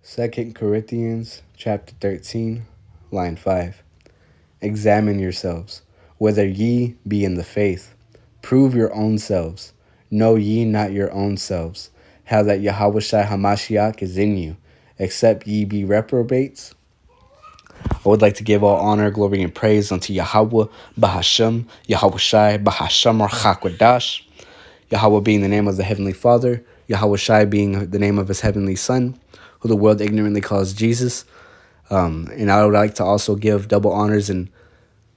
2 Corinthians chapter 13, line 5. Examine yourselves, whether ye be in the faith. Prove your own selves. Know ye not your own selves, how that Yahawashi Hamashiach is in you, except ye be reprobates? I would like to give all honor, glory, and praise unto Yahawah, BAHASHAM, YAHAWASHI, BAHASHAM, or QADASH. Yahawah being the name of the Heavenly Father, YAHAWASHI being the name of his Heavenly Son, who the world ignorantly calls Jesus. And I would like to also give double honors and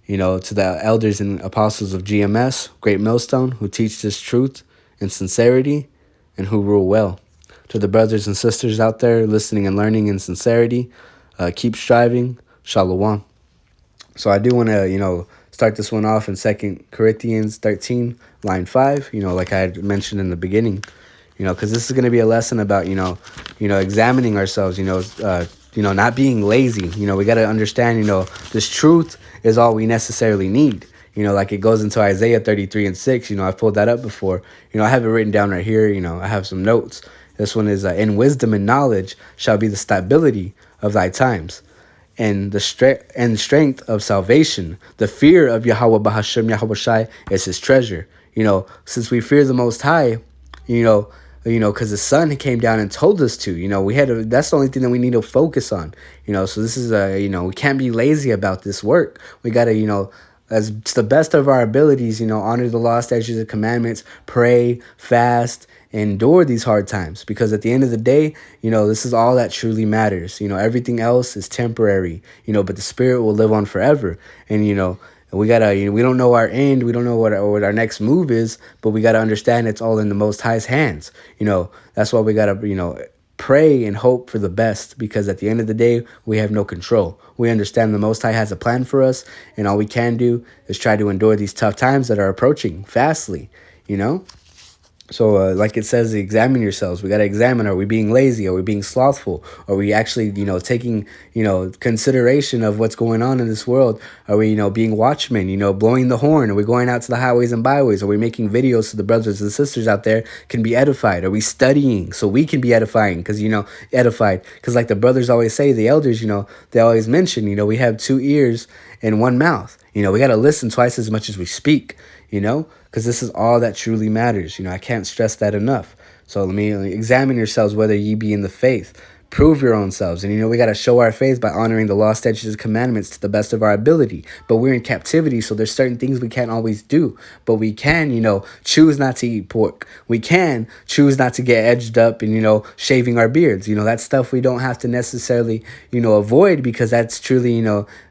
to the elders and apostles of GMS, Great Millstone, who teach this truth in sincerity and who rule well. To the brothers and sisters out there listening and learning in sincerity, keep striving. Shalom. So I do want to, start this one off in 2 Corinthians 13, line 5, like I had mentioned in the beginning, because this is going to be a lesson about, examining ourselves, not being lazy. We got to understand, this truth is all we necessarily need. Like it goes into Isaiah 33 and 6. I've pulled that up before. I have it written down right here. I have some notes. This one is, in wisdom and knowledge shall be the stability of thy times, and the strength of salvation. The fear of Yahawah BAHASHAM YAHAWASHI is his treasure. Since we fear the Most High, because the Son came down and told us to. That's the only thing that we need to focus on. So this is we can't be lazy about this work. We got to, as to the best of our abilities, honor the law, statutes, and commandments, pray, fast, endure these hard times, because at the end of the day, this is all that truly matters. Everything else is temporary, but the spirit will live on forever. And, we gotta, we don't know our end. We don't know what our next move is, but we gotta understand it's all in the Most High's hands. That's why we gotta, pray and hope for the best, because at the end of the day, we have no control. We understand the Most High has a plan for us, and all we can do is try to endure these tough times that are approaching fastly, So like it says, examine yourselves. We got to examine, are we being lazy? Are we being slothful? Are we actually, taking, consideration of what's going on in this world? Are we, being watchmen, blowing the horn? Are we going out to the highways and byways? Are we making videos so the brothers and sisters out there can be edified? Are we studying so we can be edifying? Because, edified. Because like the brothers always say, the elders, they always mention, we have 2 ears and 1 mouth. We got to listen twice as much as we speak, because this is all that truly matters. I can't stress that enough. So let me examine yourselves whether ye be in the faith. Prove your own selves. And, we got to show our faith by honoring the law, statutes, and commandments to the best of our ability. But we're in captivity, so there's certain things we can't always do. But we can, choose not to eat pork. We can choose not to get edged up and, shaving our beards. That stuff we don't have to necessarily, avoid, because that's truly,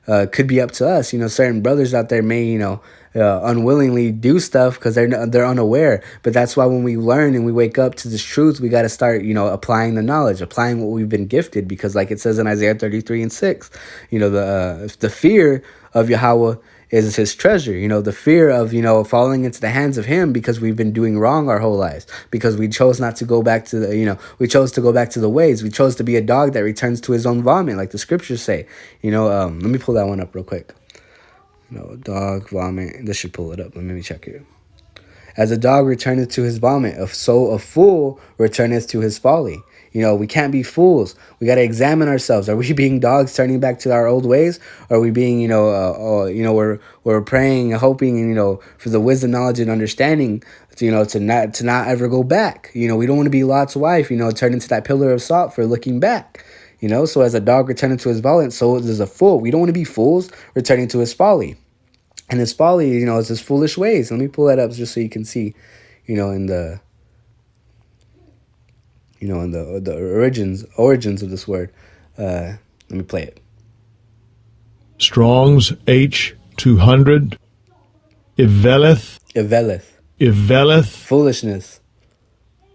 could be up to us. Certain brothers out there may, unwillingly do stuff because they're unaware. But that's why when we learn and we wake up to this truth, we got to start, applying the knowledge, applying what we've been gifted. Because like it says in Isaiah 33 and 6, the fear of Yahawah is his treasure. The fear of, falling into the hands of him, because we've been doing wrong our whole lives, because we chose not to go back to the, we chose to go back to the ways. We chose to be a dog that returns to his own vomit, like the scriptures say. Let me pull that one up real quick. Dog, vomit. This should pull it up. Let me check it. As a dog returneth to his vomit, so a fool returneth to his folly. We can't be fools. We got to examine ourselves. Are we being dogs turning back to our old ways? Or are we being, we're praying and hoping, for the wisdom, knowledge, and understanding, to not ever go back. We don't want to be Lot's wife, turn into that pillar of salt for looking back. So as a dog returning to his vomit, so is a fool. We don't want to be fools returning to his folly. And his folly, is his foolish ways. Let me pull that up just so you can see, in the origins of this word. Let me play it. Strong's H200. Iveleth. Foolishness.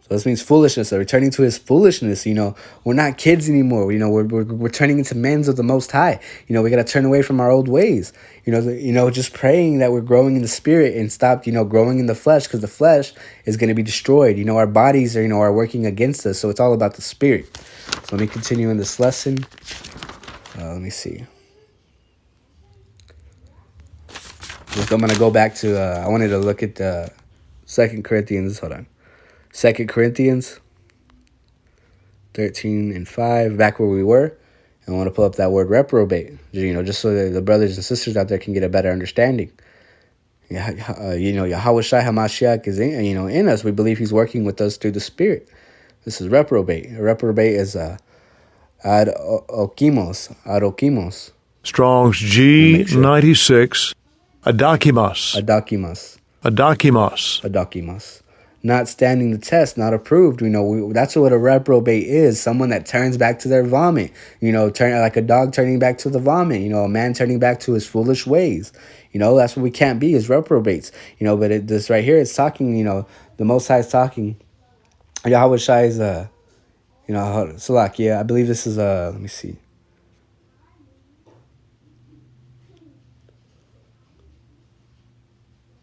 So this means foolishness. So returning to his foolishness. We're not kids anymore. We're turning into men of the Most High. We got to turn away from our old ways. Just praying that we're growing in the spirit and stop, growing in the flesh, because the flesh is going to be destroyed. Our bodies are working against us. So it's all about the spirit. So let me continue in this lesson. Let me see. I'm going to go back to, I wanted to look at 2 Corinthians. Hold on. 2 Corinthians 13 and 5, back where we were. And I want to pull up that word reprobate, just so that the brothers and sisters out there can get a better understanding. Yahawashi HaMashiach is in us. We believe he's working with us through the Spirit. This is reprobate. A reprobate is adokimos. Strong's G96. Adakimas. Adakimas. Not standing the test, not approved. That's what a reprobate is. Someone that turns back to their vomit. Turn like a dog turning back to the vomit. A man turning back to his foolish ways. That's what we can't be as reprobates. But this right here is talking. The Most High is talking. Yahweh Shai is Salakia. I believe this is let me see.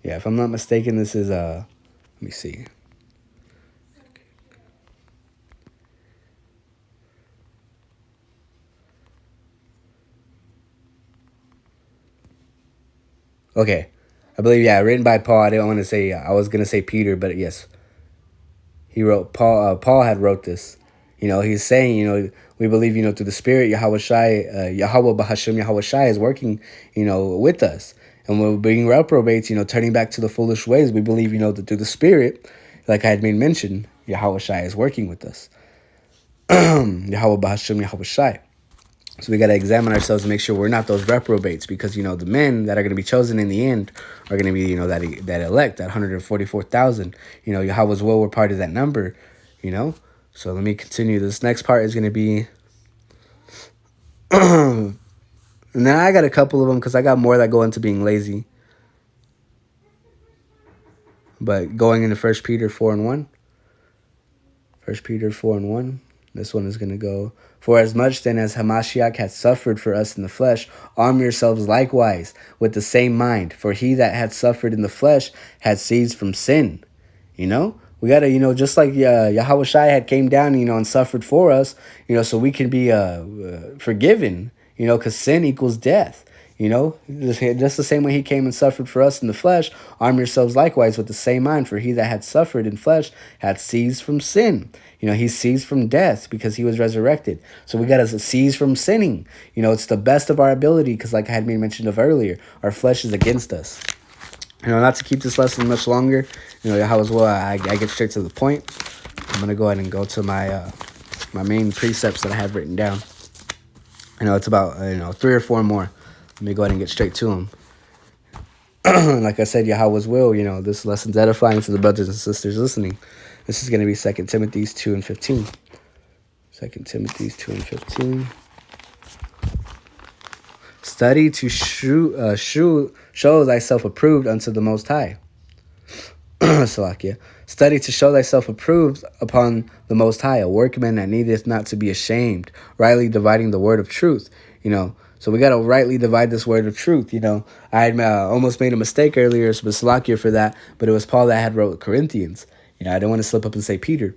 Yeah, if I'm not mistaken, this is let me see. Okay. I believe, written by Paul. I didn't want to say, I was going to say Peter, but yes. He wrote, Paul had wrote this. He's saying, we believe, through the Spirit, Yahweh BAHASHAM, Yahweh Shai is working, with us. And we're being reprobates, turning back to the foolish ways. We believe, that through the Spirit, like I had made mention, Yahweh Shai is working with us. Yahweh BAHASHAM, Yahweh Shai. So we got to examine ourselves and make sure we're not those reprobates, because, the men that are going to be chosen in the end are going to be, that elect, that 144,000. Yahweh's will, we're part of that number, So let me continue. This next part is going to be, and then I got a couple of them because I got more that go into being lazy. But going into 1 Peter 4 and 1. 1 Peter 4 and 1. This one is going to go, for as much then as Hamashiach hath suffered for us in the flesh, arm yourselves likewise with the same mind. For he that had suffered in the flesh had ceased from sin. We got to, just like Yahweh Shai had came down, and suffered for us, so we can be forgiven, because sin equals death. Just the same way he came and suffered for us in the flesh, arm yourselves likewise with the same mind. For he that had suffered in flesh had ceased from sin. He ceased from death because he was resurrected. So we got to cease from sinning. It's the best of our ability because, like I had mentioned of earlier, our flesh is against us. Not to keep this lesson much longer, how as well I get straight to the point. I'm going to go ahead and go to my my main precepts that I have written down. It's about, 3 or 4 more. Let me go ahead and get straight to them. Like I said, Yahweh's will, this lesson's edifying to the brothers and sisters listening. This is going to be 2 Timothy 2 and 15. 2 Timothy 2 and 15. Study to show thyself approved unto the Most High. Salakia. Study to show thyself approved upon the Most High, a workman that needeth not to be ashamed, rightly dividing the word of truth. So we got to rightly divide this word of truth. I had almost made a mistake earlier, so Salakia for that, but it was Paul that had wrote Corinthians. I don't want to slip up and say Peter.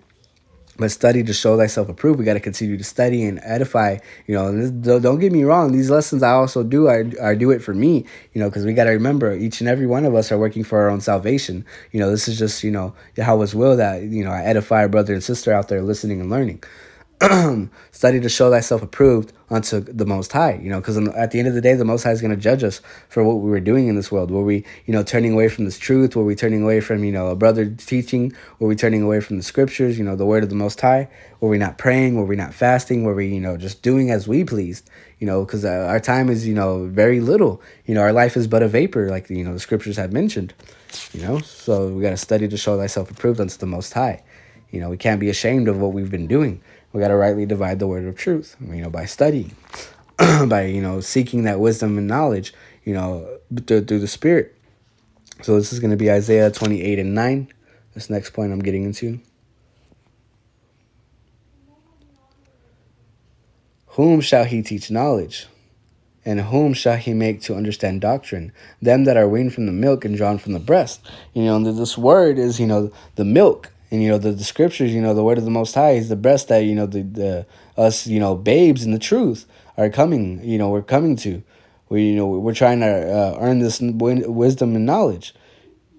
But study to show thyself approved. We got to continue to study and edify. Don't get me wrong. These lessons I also do, I do it for me, because we got to remember each and every one of us are working for our own salvation. This is just, Yahweh's will that, I edify a brother and sister out there listening and learning. Study to show thyself approved unto the Most High, because at the end of the day, the Most High is going to judge us for what we were doing in this world. Were we, turning away from this truth? Were we turning away from, a brother teaching? Were we turning away from the scriptures, the word of the Most High? Were we not praying? Were we not fasting? Were we, just doing as we pleased? Because our time is, very little. Our life is but a vapor, like, the scriptures have mentioned, So we got to study to show thyself approved unto the Most High. We can't be ashamed of what we've been doing. We got to rightly divide the word of truth, by studying, by, seeking that wisdom and knowledge, through the Spirit. So this is going to be Isaiah 28 and 9. This next point I'm getting into. Whom shall he teach knowledge? And whom shall he make to understand doctrine? Them that are weaned from the milk and drawn from the breast. This word is, the milk. And, the scriptures, the word of the Most High is the breast that, the us, babes in the truth are coming, we're coming to. We're trying to earn this wisdom and knowledge,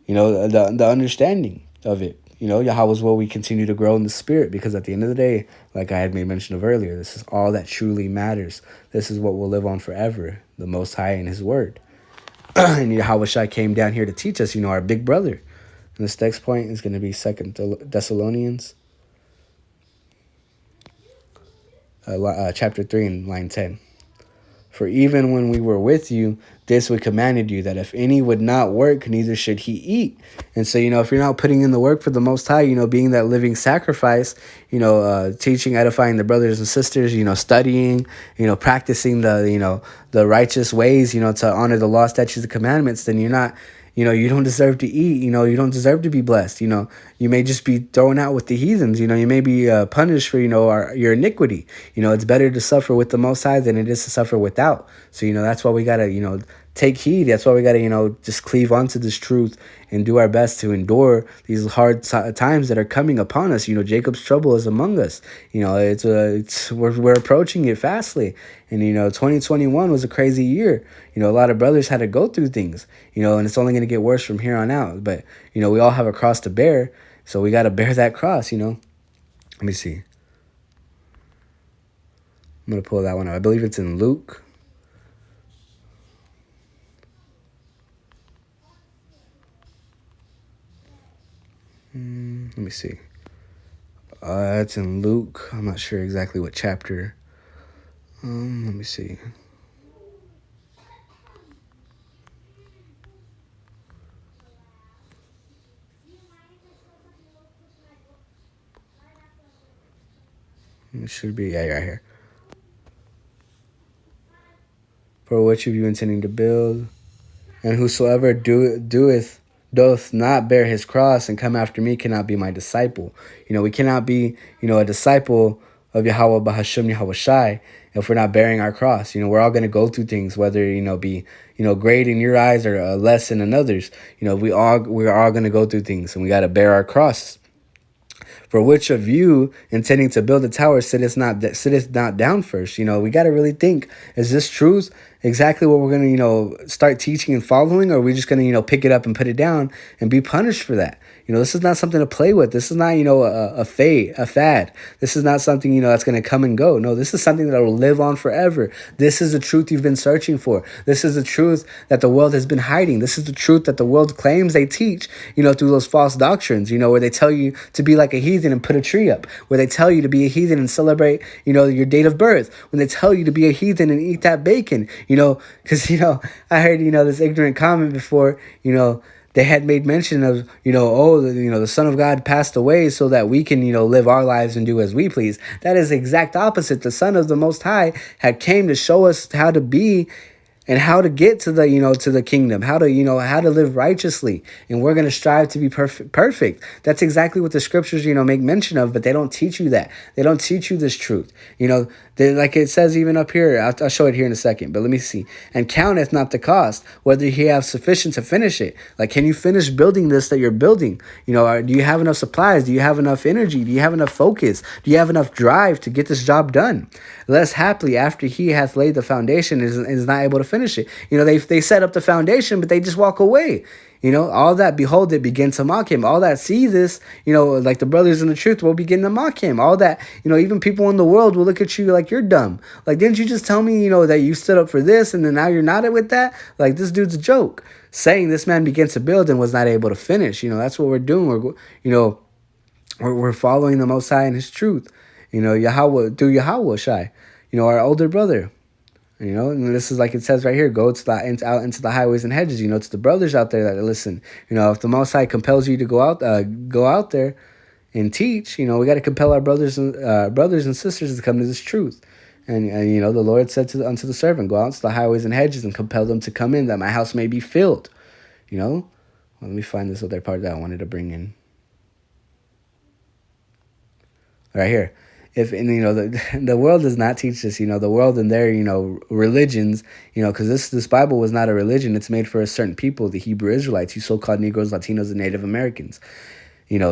the understanding of it. Yahweh is where we continue to grow in the spirit, because at the end of the day, like I had made mention of earlier, this is all that truly matters. This is what will live on forever, the Most High and His Word. And Yahawashi came down here to teach us, our big brother. And this next point is going to be 2 Thessalonians, chapter 3 and line 10. For even when we were with you, this we commanded you, that if any would not work, neither should he eat. And so, if you're not putting in the work for the Most High, being that living sacrifice, teaching, edifying the brothers and sisters, studying, practicing the righteous ways, to honor the law, statutes, and commandments, then you're not, you don't deserve to eat. You don't deserve to be blessed. You may just be thrown out with the heathens. You may be punished for, your iniquity. It's better to suffer with the Most High than it is to suffer without. So, that's why we got to, take heed. That's why we got to, just cleave onto this truth and do our best to endure these hard times that are coming upon us. Jacob's trouble is among us. We're approaching it fastly. And, 2021 was a crazy year. A lot of brothers had to go through things, and it's only going to get worse from here on out. But, we all have a cross to bear. So we got to bear that cross, Let me see. I'm going to pull that one up. I believe it's in Luke. Let me see. It's in Luke. I'm not sure exactly what chapter. Let me see. It should be, right here. For which of you intending to build, and whosoever doth not bear his cross and come after me cannot be my disciple. We cannot be, a disciple of Yahawah, BAHASHAM, YAHAWASHI if we're not bearing our cross. We're all going to go through things, whether, be, great in your eyes or less in others. We're all going to go through things, and we got to bear our cross. For which of you, intending to build a tower, sitteth not down first? We got to really think, is this truth exactly what we're going to, start teaching and following? Or are we just going to, pick it up and put it down and be punished for that? This is not something to play with. This is not, a fad. This is not something, that's going to come and go. No, this is something that will live on forever. This is the truth you've been searching for. This is the truth that the world has been hiding. This is the truth that the world claims they teach, through those false doctrines, where they tell you to be like a heathen and put a tree up, where they tell you to be a heathen and celebrate, your date of birth, when they tell you to be a heathen and eat that bacon, because, I heard, this ignorant comment before, they had made mention of, the Son of God passed away so that we can, live our lives and do as we please. That is the exact opposite. The Son of the Most High had came to show us how to be and how to get to the, to the kingdom, how to, how to live righteously. And we're going to strive to be perfect. That's exactly what the scriptures, make mention of, but they don't teach you that. They don't teach you this truth. Like it says even up here, I'll show it here in a second, but let me see. And counteth not the cost, whether he have sufficient to finish it. Like, can you finish building this that you're building? Do you have enough supplies? Do you have enough energy? Do you have enough focus? Do you have enough drive to get this job done? Less happily, after he hath laid the foundation, is not able to finish it. They set up the foundation, but they just walk away. All that behold it begin to mock him. All that see this, like the brothers in the truth will begin to mock him. All that, even people in the world will look at you like you're dumb. Like, didn't you just tell me, that you stood up for this and then now you're not with that? Like, this dude's a joke. Saying this man begins to build and was not able to finish. That's what we're doing. We're following the Most High and His truth. Yahawah, through Yahawashi, our older brother. And this is like it says right here, go out into the highways and hedges. To the brothers out there that listen, if the Most High compels you to go out there and teach, we got to compel our brothers and sisters to come to this truth. And the Lord said unto the servant, go out into the highways and hedges and compel them to come in, that my house may be filled. Well, let me find this other part that I wanted to bring in. Right here. The world does not teach this, the world and their, religions, because this Bible was not a religion. It's made for a certain people, the Hebrew Israelites, you so-called Negroes, Latinos, and Native Americans,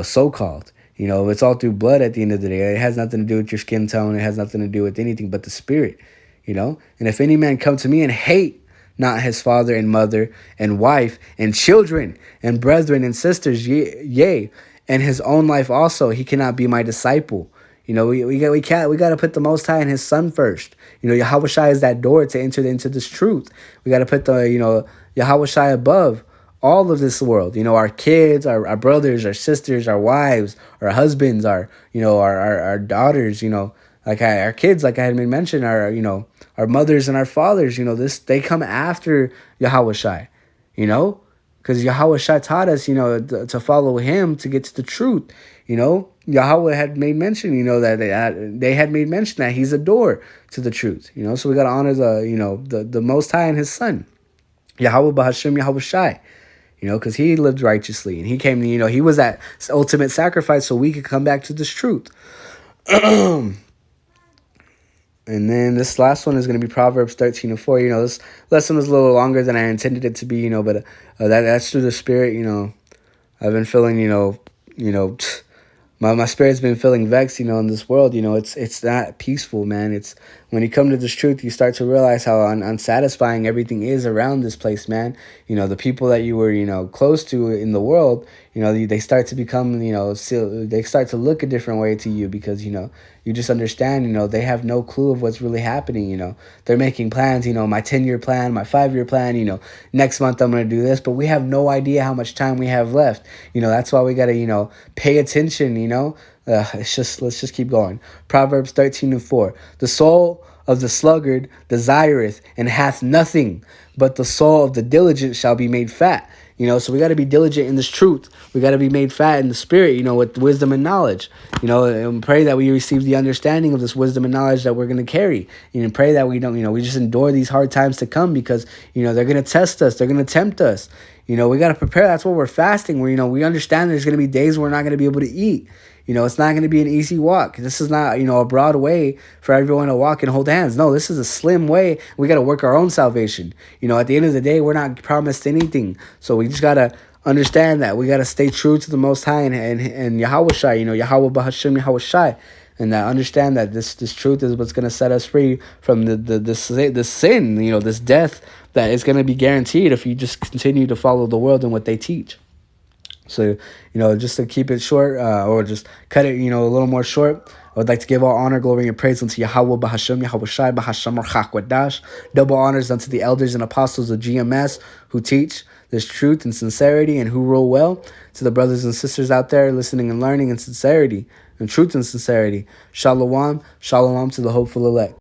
so-called, it's all through blood at the end of the day. It has nothing to do with your skin tone. It has nothing to do with anything but the spirit, and if any man come to me and hate not his father and mother and wife and children and brethren and sisters, yea, in his own life also, he cannot be my disciple. You know, we got to put the Most High and His Son first. You know, Yahawashi is that door to enter into this truth. We got to put the, you know, Yahawashi above all of this world. You know, our kids, our brothers, our sisters, our wives, our husbands, our, you know, our daughters. You know, our kids, like I had mentioned, our, you know, our mothers and our fathers. You know, they come after Yahawashi. You know, because Yahawashi taught us, you know, to follow Him to get to the truth. You know, Yahweh had made mention, you know, that they had made mention that He's a door to the truth. You know, so we got to honor the, you know, the Most High and His Son, Yahweh BAHASHAM Yahawashi. You know, because He lived righteously and He came, you know, He was that ultimate sacrifice so we could come back to this truth. And then this last one is going to be Proverbs 13:4. You know, this lesson was a little longer than I intended it to be, you know, but that's through the Spirit. You know, I've been feeling, my spirit's been feeling vexed, you know, in this world. You know, it's not peaceful, man. It's when you come to this truth, you start to realize how unsatisfying everything is around this place, man. You know, the people that you were, you know, close to in the world, you know, they start to become, you know, they start to look a different way to you because, you know, you just understand, you know, they have no clue of what's really happening. You know, they're making plans, you know, my 10-year plan, my 5-year plan, you know, next month I'm going to do this, but we have no idea how much time we have left. You know, that's why we got to, you know, pay attention, you know. Let's just keep going. Proverbs 13:4. The soul of the sluggard desireth and hath nothing, but the soul of the diligent shall be made fat. You know, so we got to be diligent in this truth. We got to be made fat in the spirit, you know, with wisdom and knowledge. You know, and pray that we receive the understanding of this wisdom and knowledge that we're going to carry. And pray that we don't, you know, we just endure these hard times to come because, you know, they're going to test us. They're going to tempt us. You know, we got to prepare. That's what we're fasting. Where, you know, we understand there's going to be days we're not going to be able to eat. You know, it's not going to be an easy walk. This is not, you know, a broad way for everyone to walk and hold hands. No, this is a slim way. We got to work our own salvation. You know, at the end of the day, we're not promised anything. So we just got to understand that. We got to stay true to the Most High and Yahawashi, you know, Yahweh BAHASHAM Yahawashi. And understand that this truth is what's going to set us free from the sin, you know, this death that is going to be guaranteed if you just continue to follow the world and what they teach. So, you know, just to keep it short or just cut it, you know, a little more short, I would like to give all honor, glory, and praise unto Yahweh, BAHASHAM, Yahawashi, BAHASHAM, or QADASH. Double honors unto the elders and apostles of GMS who teach this truth and sincerity and who rule well. To the brothers and sisters out there listening and learning in sincerity and truth and sincerity. Shalom, shalom to the hopeful elect.